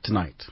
tonight.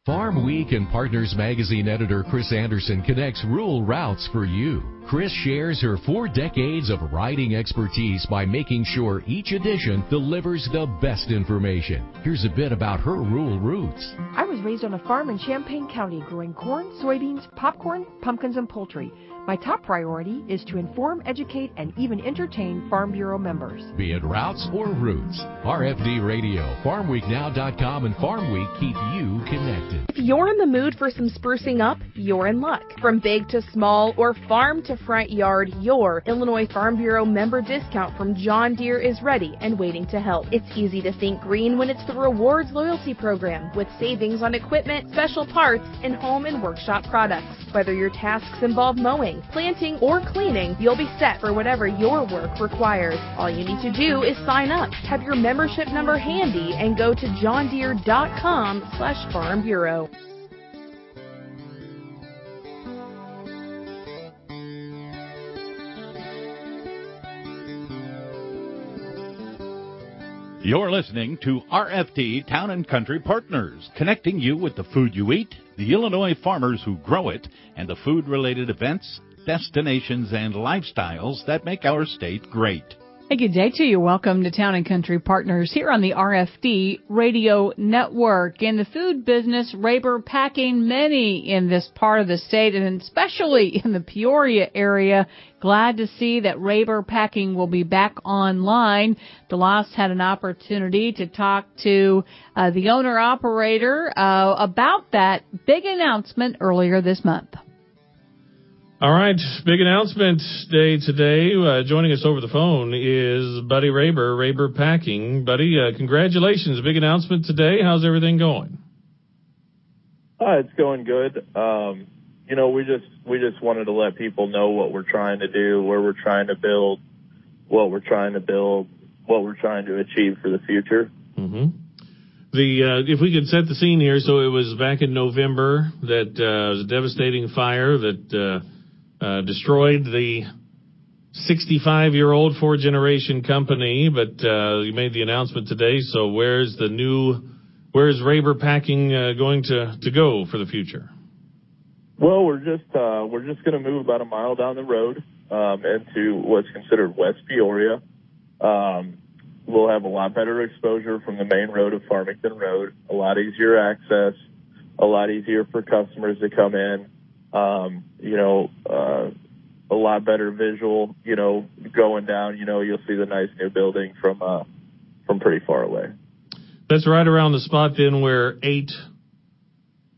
Farm Week and Partners Magazine editor Chris Anderson connects rural routes for you. Chris shares her 4 decades of riding expertise by making sure each edition delivers the best information. Here's a bit about her rural roots. I was raised on a farm in Champaign County growing corn, soybeans, popcorn, pumpkins, and poultry. My top priority is to inform, educate, and even entertain Farm Bureau members. Be it routes or roots, RFD Radio, FarmWeekNow.com, and Farm Week keep you connected. If you're in the mood for some sprucing up, you're in luck. From big to small or farm to front yard, your Illinois Farm Bureau member discount from John Deere is ready and waiting to help. It's easy to think green when it's the Rewards Loyalty Program with savings on equipment, special parts, and home and workshop products. Whether your tasks involve mowing, planting, or cleaning, you'll be set for whatever your work requires. All you need to do is sign up, have your membership number handy, and go to johndeere.com/Farm Bureau. You're listening to RFD Town and Country Partners, connecting you with the food you eat, the Illinois farmers who grow it, and the food-related events, destinations, and lifestyles that make our state great. Hey, good day to you. Welcome to Town and Country Partners here on the RFD Radio Network. In the food business, Raber Packing, many in this part of the state, and especially in the Peoria area, glad to see that Raber Packing will be back online. DeLoss had an opportunity to talk to the owner-operator about that big announcement earlier this month. All right, big announcement day today. Joining us over the phone is Buddy Raber Packing. Buddy, congratulations, big announcement today. How's everything going? It's going good. We just wanted to let people know what we're trying to do, where we're trying to build, what we're trying to achieve for the future. Mm-hmm. If we could set the scene here, so it was back in November that was a devastating fire that destroyed the 65-year-old four-generation company, but you made the announcement today. So where's Raber Packing going to go for the future? Well, we're just going to move about a mile down the road into what's considered West Peoria. We'll have a lot better exposure from the main road of Farmington Road, a lot easier access, a lot easier for customers to come in. A lot better visual, going down, you'll see the nice new building from pretty far away. That's right around the spot then where 8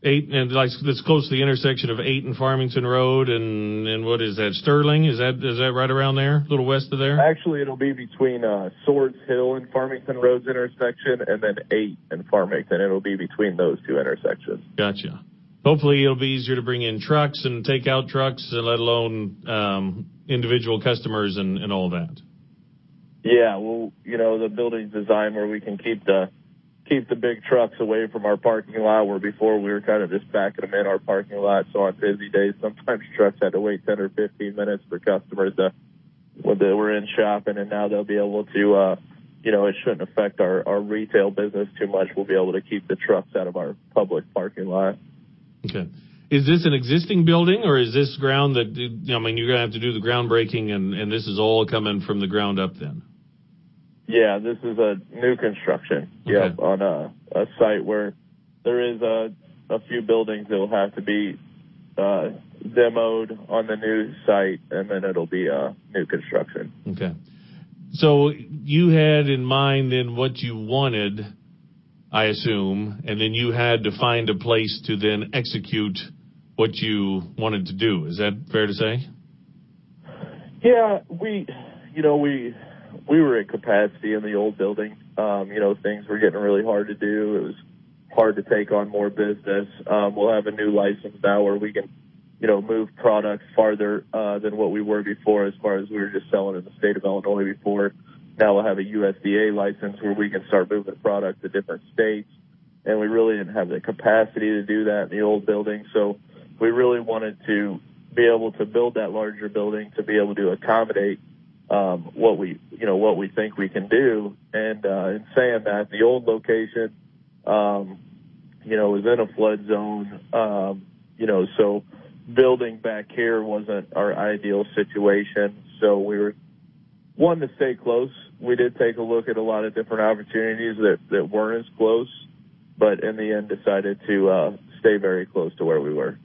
and that's close to the intersection of 8 and Farmington Road and what is that, Sterling? Is that right around there, a little west of there? Actually, it'll be between Swords Hill and Farmington Road's intersection, and then 8 and Farmington. It'll be between those two intersections. Gotcha. Hopefully it'll be easier to bring in trucks and take out trucks, let alone individual customers and all that. Yeah, well, the building's designed where we can keep the big trucks away from our parking lot, where before we were kind of just backing them in our parking lot. So on busy days, sometimes trucks had to wait 10 or 15 minutes for customers when they were in shopping, and now they'll be able to, it shouldn't affect our retail business too much. We'll be able to keep the trucks out of our public parking lot. Okay. Is this an existing building, or is this ground that, you're going to have to do the groundbreaking, and this is all coming from the ground up then? Yeah, this is a new construction. Okay. Yep, on a site where there is a few buildings that will have to be demoed on the new site, and then it'll be new construction. Okay. So you had in mind then what you wanted, I assume, and then you had to find a place to then execute what you wanted to do. Is that fair to say? Yeah, we were at capacity in the old building. Things were getting really hard to do. It was hard to take on more business. We'll have a new license now where we can, move products farther than what we were before, as far as we were just selling in the state of Illinois before. Now we'll have a USDA license where we can start moving product to different states. And we really didn't have the capacity to do that in the old building. So we really wanted to be able to build that larger building to be able to accommodate what we think we can do. And in saying that, the old location was in a flood zone, so building back here wasn't our ideal situation. So we were wanting to stay close. We did take a look at a lot of different opportunities that weren't as close, but in the end decided to stay very close to where we were.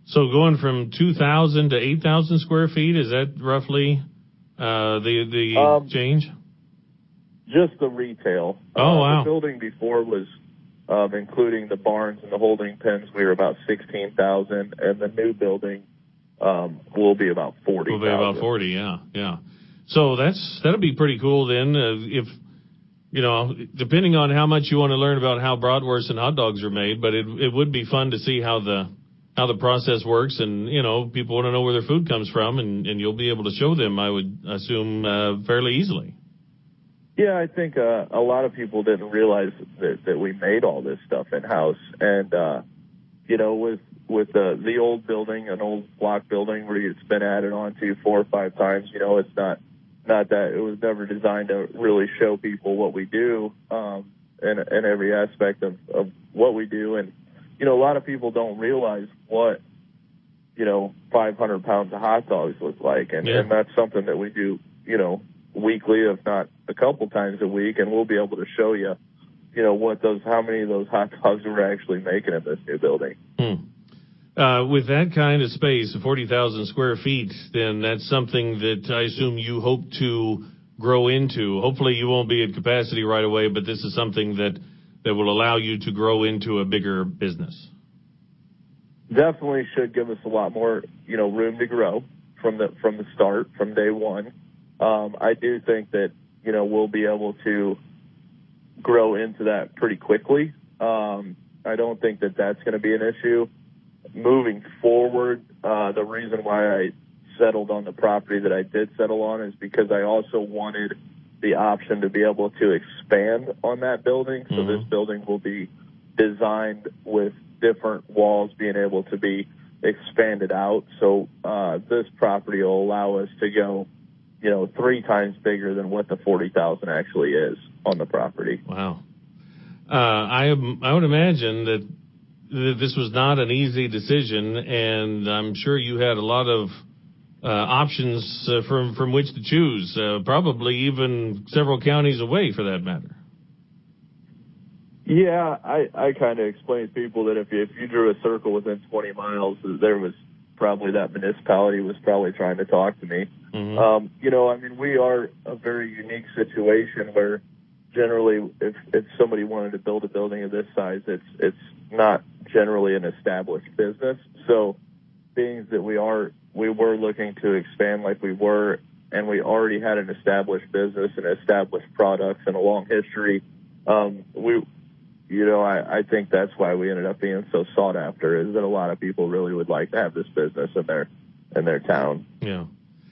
So going from 2,000 to 8,000 square feet, is that roughly the change? Just the retail. Oh, wow. The building before was, including the barns and the holding pens, we were about 16,000, and the new building will be about 40,000. Will be about 40, yeah. So that'll be pretty cool then. If depending on how much you want to learn about how bratwurst and hot dogs are made, but it would be fun to see how the process works, and people want to know where their food comes from, and you'll be able to show them, I would assume, fairly easily. Yeah, I think a lot of people didn't realize that we made all this stuff in-house. And, with the old building, an old block building where it's been added on to 4 or 5 times, it's not that it was never designed to really show people what we do in every aspect of what we do. And, a lot of people don't realize what, 500 pounds of hot dogs look like. And that's something that we do, weekly, if not a couple times a week, and we'll be able to show you, how many of those hot dogs we're actually making in this new building. With that kind of space, 40,000 square feet, then that's something that I assume you hope to grow into. Hopefully you won't be at capacity right away, but this is something that will allow you to grow into a bigger business. Definitely should give us a lot more, room to grow from the start, from day one. I do think that, we'll be able to grow into that pretty quickly. I don't think that that's going to be an issue. Moving forward, the reason why I settled on the property that I did settle on is because I also wanted the option to be able to expand on that building. So this building will be designed with different walls being able to be expanded out. So this property will allow us to go 3 times bigger than what the 40,000 actually is on the property. Wow. I would imagine that this was not an easy decision, and I'm sure you had a lot of options from which to choose, probably even several counties away for that matter. Yeah, I kind of explain to people that if you drew a circle within 20 miles, there was probably that municipality was probably trying to talk to me. We are a very unique situation where generally if somebody wanted to build a building of this size, it's not generally an established business. So being that we were looking to expand like we were, and we already had an established business and established products and a long history, I think that's why we ended up being so sought after, is that a lot of people really would like to have this business in their town.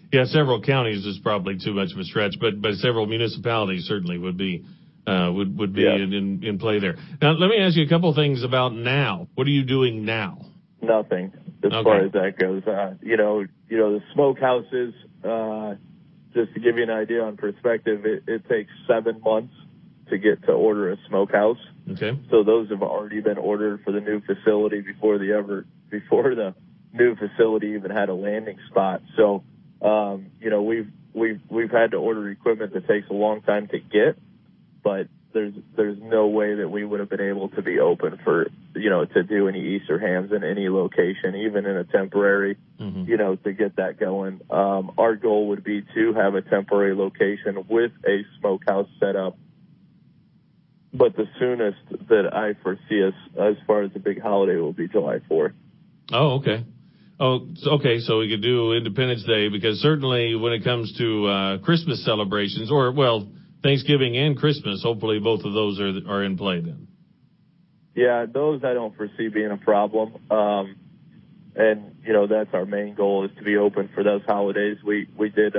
Yeah, several counties is probably too much of a stretch, but several municipalities certainly would be in play there. Now, let me ask you a couple things about now. What are you doing now? Nothing, as far as that goes. The smokehouses, just to give you an idea on perspective, it takes 7 months to get to order a smokehouse. Okay. So those have already been ordered for the new facility before the new facility even had a landing spot. So, we've had to order equipment that takes a long time to get, but there's no way that we would have been able to be open for, to do any Easter hams in any location, even in a temporary, to get that going. Our goal would be to have a temporary location with a smokehouse set up. But the soonest that I foresee us as far as the big holiday will be July 4th. Oh, okay. Okay, so we could do Independence Day, because certainly when it comes to Christmas celebrations, Thanksgiving and Christmas, hopefully both of those are in play then. Yeah, those I don't foresee being a problem. That's our main goal, is to be open for those holidays. We did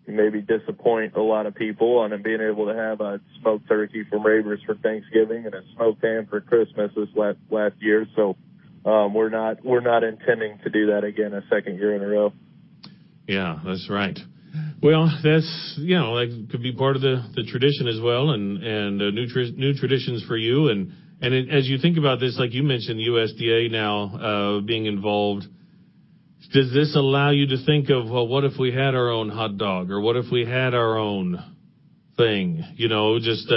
maybe disappoint a lot of people on being able to have a smoked turkey from Raber's for Thanksgiving and a smoked ham for Christmas this last year. So we're not intending to do that again a second year in a row. Yeah, that's right. Well, that's, that could be part of the tradition as well, and new traditions for you. And as you think about this, like you mentioned, USDA now being involved, does this allow you to think of, well, what if we had our own hot dog, or what if we had our own thing, just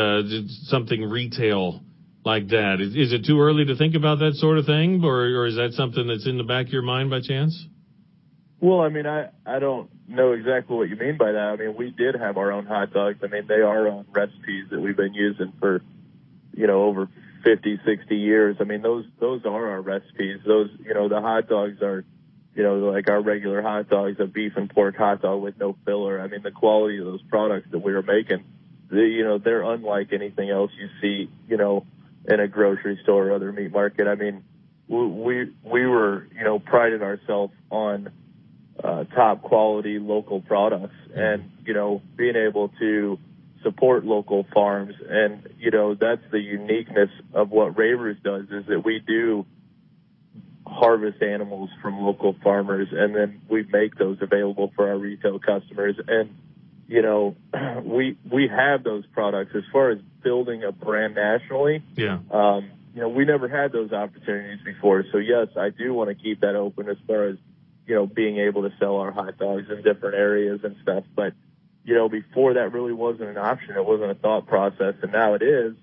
something retail like that? Is it too early to think about that sort of thing, or is that something that's in the back of your mind by chance? Well, I mean, I don't know exactly what you mean by that. I mean, we did have our own hot dogs. I mean, they are on recipes that we've been using for, over 50, 60 years. I mean, those are our recipes. Those, the hot dogs are, like our regular hot dogs, a beef and pork hot dog with no filler. I mean, the quality of those products that we were making, they're unlike anything else you see, in a grocery store or other meat market. I mean, we were, prided ourselves on top quality local products, and being able to support local farms, and that's the uniqueness of what Raver's does, is that we do harvest animals from local farmers, and then we make those available for our retail customers. And we have those products. As far as building a brand nationally, we never had those opportunities before. So yes, I do want to keep that open as far as being able to sell our hot dogs in different areas and stuff. But, before that really wasn't an option. It wasn't a thought process, and now it is.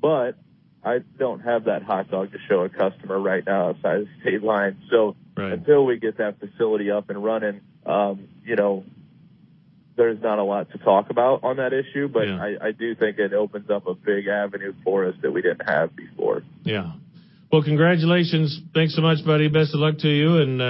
But I don't have that hot dog to show a customer right now outside of the state line. So until we get that facility up and running, there's not a lot to talk about on that issue. But I do think it opens up a big avenue for us that we didn't have before. Yeah. Well, congratulations. Thanks so much, buddy. Best of luck to you, and,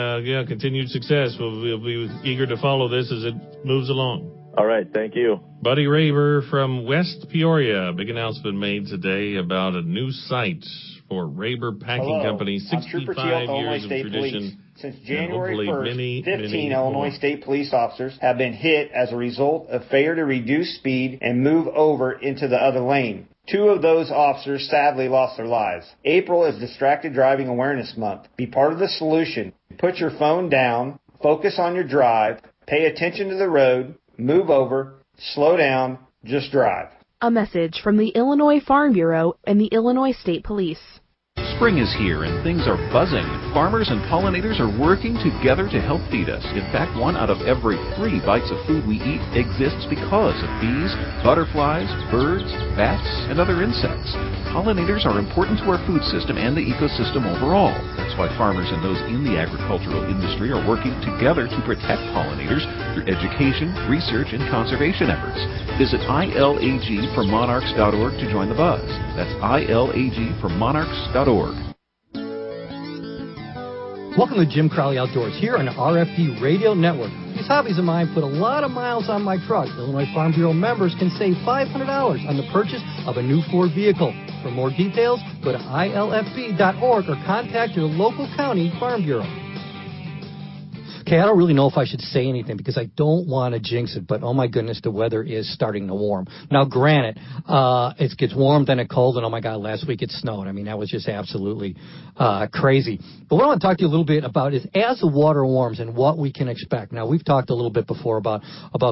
continued success. We'll be eager to follow this as it moves along. All right. Thank you. Buddy Raver from West Peoria. Big announcement made today about a new site for Raver Packing Company. 65 years of tradition. Since January 1st, 15 Illinois State Police officers have been hit as a result of failure to reduce speed and move over into the other lane. 2 of those officers sadly lost their lives. April is Distracted Driving Awareness Month. Be part of the solution. Put your phone down, focus on your drive, pay attention to the road, move over, slow down, just drive. A message from the Illinois Farm Bureau and the Illinois State Police. Spring is here and things are buzzing. Farmers and pollinators are working together to help feed us. In fact, 1 out of every 3 bites of food we eat exists because of bees, butterflies, birds, bats, and other insects. Pollinators are important to our food system and the ecosystem overall. That's why farmers and those in the agricultural industry are working together to protect pollinators through education, research, and conservation efforts. Visit ilagformonarchs.org to join the buzz. That's ilagformonarchs.org. Welcome to Jim Crowley Outdoors here on the RFD Radio Network. These hobbies of mine put a lot of miles on my truck. Illinois Farm Bureau members can save $500 on the purchase of a new Ford vehicle. For more details, go to ilfb.org or contact your local county farm bureau. Okay, I don't really know if I should say anything because I don't want to jinx it, but oh my goodness, the weather is starting to warm. Now, granted, it gets warm, then it cold, and oh my God, last week it snowed. I mean, that was just absolutely crazy. But what I want to talk to you a little bit about is as the water warms and what we can expect. Now, we've talked a little bit before about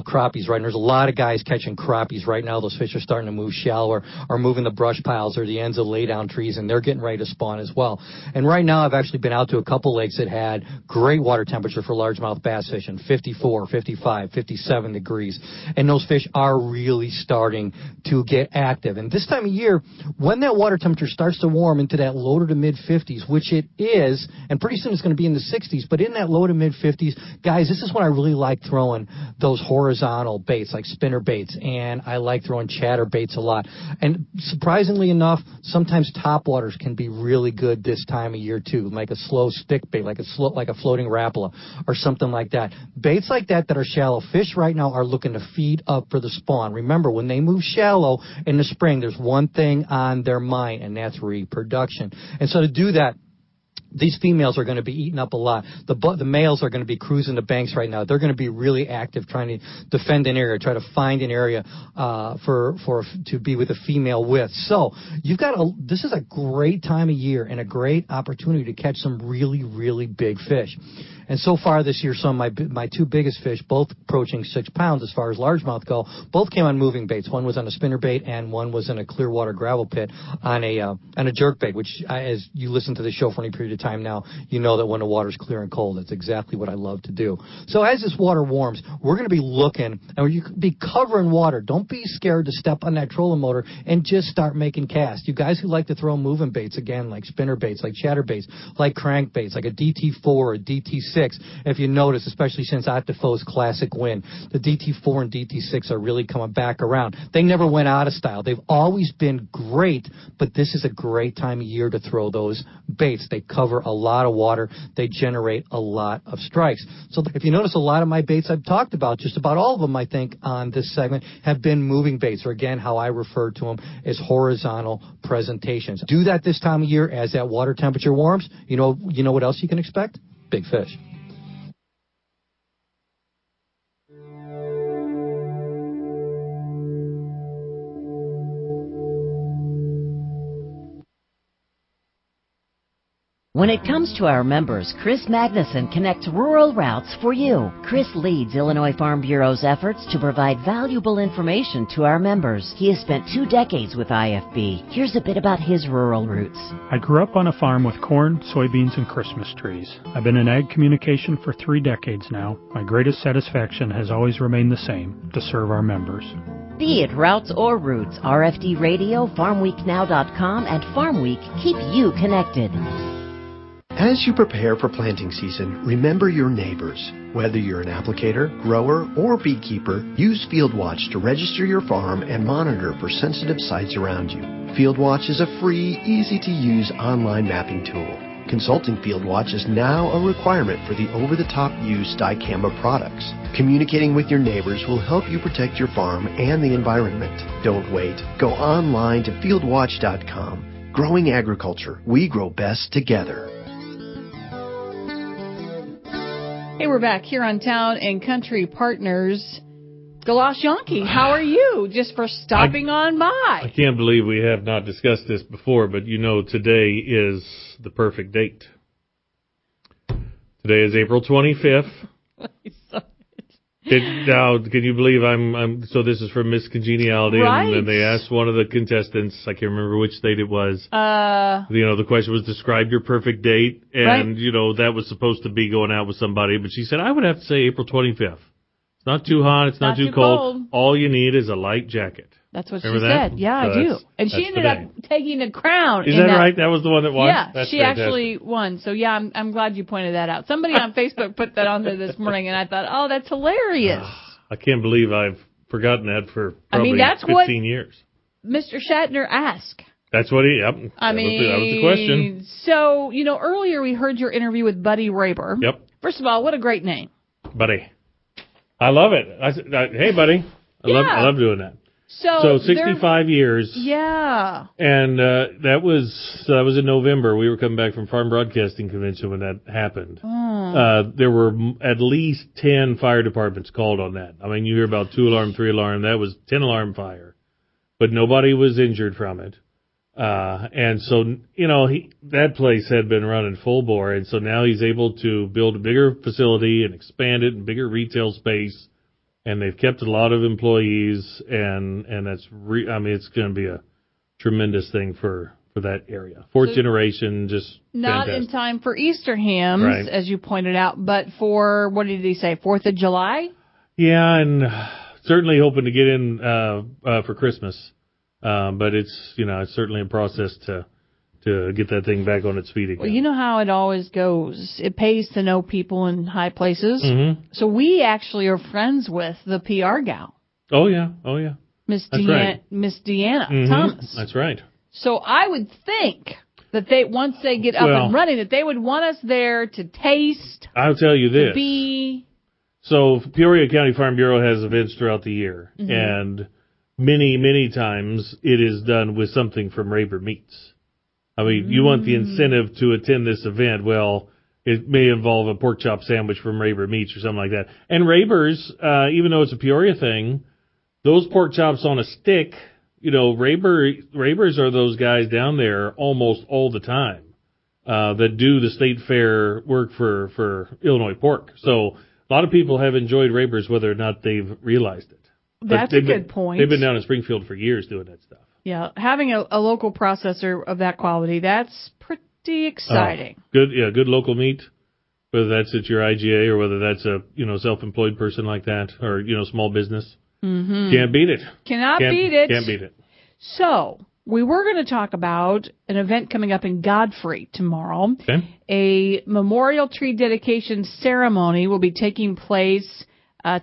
crappies, right? And there's a lot of guys catching crappies right now. Those fish are starting to move shallower or moving the brush piles or the ends of lay-down trees, and they're getting ready to spawn as well. And right now, I've actually been out to a couple lakes that had great water temperature for largemouth bass fishing, 54, 55, 57 degrees. And those fish are really starting to get active. And this time of year, when that water temperature starts to warm into that low to mid 50s, which it is, and pretty soon it's going to be in the 60s, but in that low to mid 50s, guys, this is when I really like throwing those horizontal baits, like spinner baits, and I like throwing chatter baits a lot. And surprisingly enough, sometimes topwaters can be really good this time of year too, like a slow stick bait, like a floating rapala, or something like that. Baits like that are shallow. Fish right now are looking to feed up for the spawn. Remember, when they move shallow in the spring, there's one thing on their mind, and that's reproduction. And so to do that, these females are going to be eating up a lot. The males are going to be cruising the banks right now. They're going to be really active trying to defend an area, try to find an area to be with a female with. So this is a great time of year and a great opportunity to catch some really, really big fish. And so far this year, some of my two biggest fish, both approaching 6 pounds as far as largemouth go, both came on moving baits. One was on a spinner bait and one was in a clear water gravel pit on a jerk bait, which as you listen to the show for any period of time now, you know that when the water's clear and cold, that's exactly what I love to do. So as this water warms, we're going to be looking, and you could be covering water. Don't be scared to step on that trolling motor and just start making casts. You guys who like to throw moving baits, again, like spinner baits, like chatter baits, like crank baits, like a DT4 or DT6, if you notice, especially since Octofoe's classic win, the DT4 and DT6 are really coming back around. They never went out of style. They've always been great, but this is a great time of year to throw those baits. They cover a lot of water. They generate a lot of strikes. So if you notice, a lot of my baits I've talked about, just about all of them, I think, on this segment, have been moving baits, or again, how I refer to them as horizontal presentations. Do that this time of year as that water temperature warms. You know what else you can expect? Big fish. When it comes to our members, Chris Magnuson connects rural routes for you. Chris leads Illinois Farm Bureau's efforts to provide valuable information to our members. He has spent 2 decades with IFB. Here's a bit about his rural roots. I grew up on a farm with corn, soybeans, and Christmas trees. I've been in ag communication for 3 decades now. My greatest satisfaction has always remained the same, to serve our members. Be it routes or roots, RFD Radio, FarmWeekNow.com, and Farm Week keep you connected. As you prepare for planting season, remember your neighbors. Whether you're an applicator, grower, or beekeeper, use FieldWatch to register your farm and monitor for sensitive sites around you. FieldWatch is a free, easy-to-use online mapping tool. Consulting FieldWatch is now a requirement for the over-the-top use dicamba products. Communicating with your neighbors will help you protect your farm and the environment. Don't wait. Go online to fieldwatch.com. Growing agriculture, we grow best together. Hey, we're back here on Town and Country Partners. Galosh Yankee, how are you? Just for stopping on by. I can't believe we have not discussed this before, but today is the perfect date. Today is April 25th. Can you believe so this is from Miss Congeniality, right. And they asked one of the contestants, I can't remember which date it was. The question was, describe your perfect date, and, right. That was supposed to be going out with somebody, but she said, I would have to say April 25th. It's not too hot, it's not too cold. All you need is a light jacket. That's what she said. Yeah, I do. And she ended up taking a crown. Is that right? That was the one that won? Yeah, That's she fantastic. Actually won. So, yeah, I'm glad you pointed that out. Somebody on Facebook put that on there this morning, and I thought, oh, that's hilarious. I can't believe I've forgotten that for probably 15 years. Mr. Shatner asked. That's what that was the question. So, earlier we heard your interview with Buddy Raber. Yep. First of all, what a great name. Buddy. I love it. Hey, Buddy. I love doing that. So 65 years. Yeah. And that was in November. We were coming back from Farm Broadcasting Convention when that happened. There were at least 10 fire departments called on that. I mean, you hear about 2-alarm, 3-alarm. That was 10-alarm fire. But nobody was injured from it. And so, that place had been running full bore. And so now he's able to build a bigger facility and expand it and bigger retail space. And they've kept a lot of employees, and that's it's going to be a tremendous thing for that area. Fourth generation, just not fantastic. In time for Easter hams, right. As you pointed out, but for, what did he say, 4th of July? Yeah, and certainly hoping to get in for Christmas. But it's certainly a process to get that thing back on its feet again. Well, you know how it always goes. It pays to know people in high places. Mm-hmm. So we actually are friends with the PR gal. Oh, yeah. Miss Deanna mm-hmm. Thomas. That's right. So I would think that once they get up and running, that they would want us there to taste. I'll tell you this. To be. So Peoria County Farm Bureau has events throughout the year. Mm-hmm. And many, many times it is done with something from Raber Meats. I mean, you want the incentive to attend this event. Well, it may involve a pork chop sandwich from Rayber Meats or something like that. And Rayber's, even though it's a Peoria thing, those pork chops on a stick, Rayber's are those guys down there almost all the time that do the state fair work for Illinois pork. So a lot of people have enjoyed Rayber's whether or not they've realized it. That's a good point. They've been down in Springfield for years doing that stuff. Yeah, having a local processor of that quality, that's pretty exciting. Good local meat, whether that's at your IGA or whether that's a self-employed person like that or small business. Mm-hmm. Can't beat it. Can't beat it. Can't beat it. So we were going to talk about an event coming up in Godfrey tomorrow. Okay. A memorial tree dedication ceremony will be taking place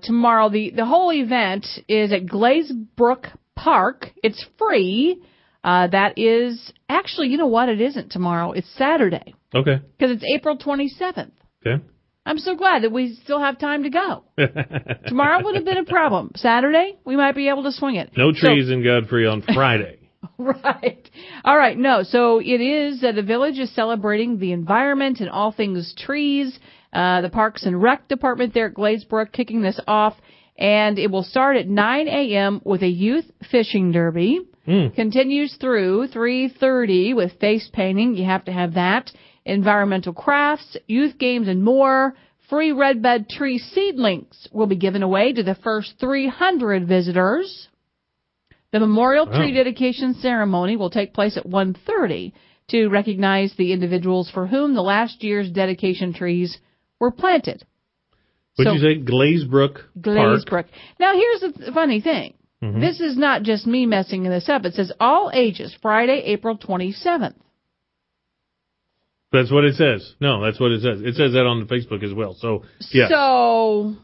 tomorrow. The whole event is at Glazebrook Park. It's free. That is actually, you know what? It isn't tomorrow. It's Saturday. Okay. Because it's April 27th. Okay. I'm so glad that we still have time to go. Tomorrow would have been a problem. Saturday, we might be able to swing it. No trees in Godfrey on Friday. Right. All right. No. So it is, the village is celebrating the environment and all things trees. The Parks and Rec Department there at Glazebrook kicking this off. And it will start at 9 a.m. with a youth fishing derby. Continues through 3:30 with face painting. You have to have that. Environmental crafts, youth games, and more. Free redbud tree seedlings will be given away to the first 300 visitors. The memorial tree dedication ceremony will take place at 1:30 to recognize the individuals for whom the last year's dedication trees were planted. What did you say? Glazebrook Park. Now, here's the funny thing. Mm-hmm. This is not just me messing this up. It says all ages, Friday, April 27th. That's what it says. No, that's what it says. It says that on the Facebook as well. So, yeah. So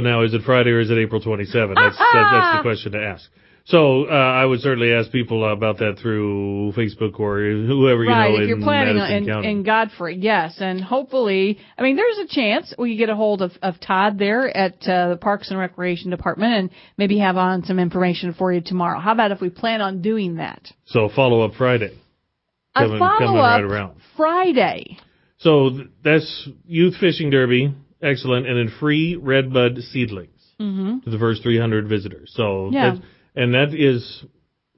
now is it Friday or is it April 27th? That's the question to ask. So I would certainly ask people about that through Facebook or whoever if you're planning in Godfrey, yes, and hopefully, I mean, there's a chance we could get a hold of Todd there at the Parks and Recreation Department and maybe have on some information for you tomorrow. How about if we plan on doing that? So follow up Friday. Coming right around. Friday. So that's youth fishing derby, excellent, and then free redbud seedlings to the first 300 visitors. So yeah. And that is,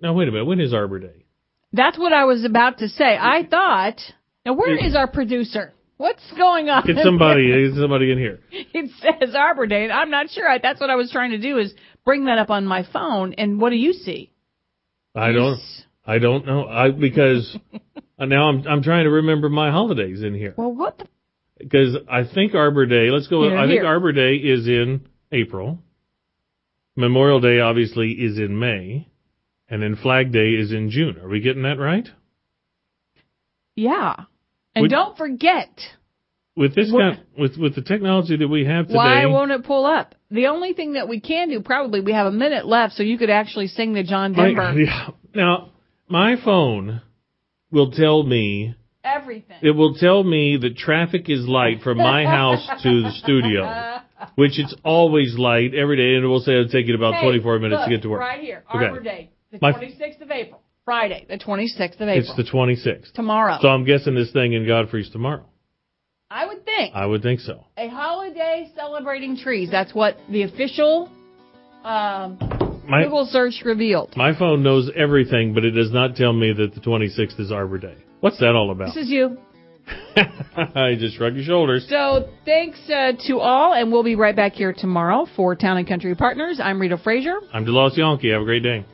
now wait a minute, when is Arbor Day? That's what I was about to say. I thought, now where is our producer? What's going on? Get somebody in here. It says Arbor Day, and I'm not sure. That's what I was trying to do is bring that up on my phone, and what do you see? I don't know. Because now I'm trying to remember my holidays in here. Well, what the? Because I think Arbor Day, let's go, I think Arbor Day is in April. Memorial Day, obviously, is in May, and then Flag Day is in June. Are we getting that right? Yeah. And don't forget. With this with the technology that we have today. Why won't it pull up? The only thing that we can do, probably, we have a minute left, so you could actually sing the John Denver. Now, my phone will tell me everything. It will tell me that traffic is light from my house to the studio. Which it's always light every day, and it will say it'll take you about 24 minutes to get to work. Right here, Arbor Day, the 26th of April. Friday, the 26th of April. It's the 26th. Tomorrow. So I'm guessing this thing in Godfrey's tomorrow. I would think. I would think so. A holiday celebrating trees. That's what the official Google search revealed. My phone knows everything, but it does not tell me that the 26th is Arbor Day. What's that all about? This is you. I just shrug your shoulders. So thanks to all, and we'll be right back here tomorrow for Town & Country Partners. I'm Rita Frazier. I'm DeLoss Yonke. Have a great day.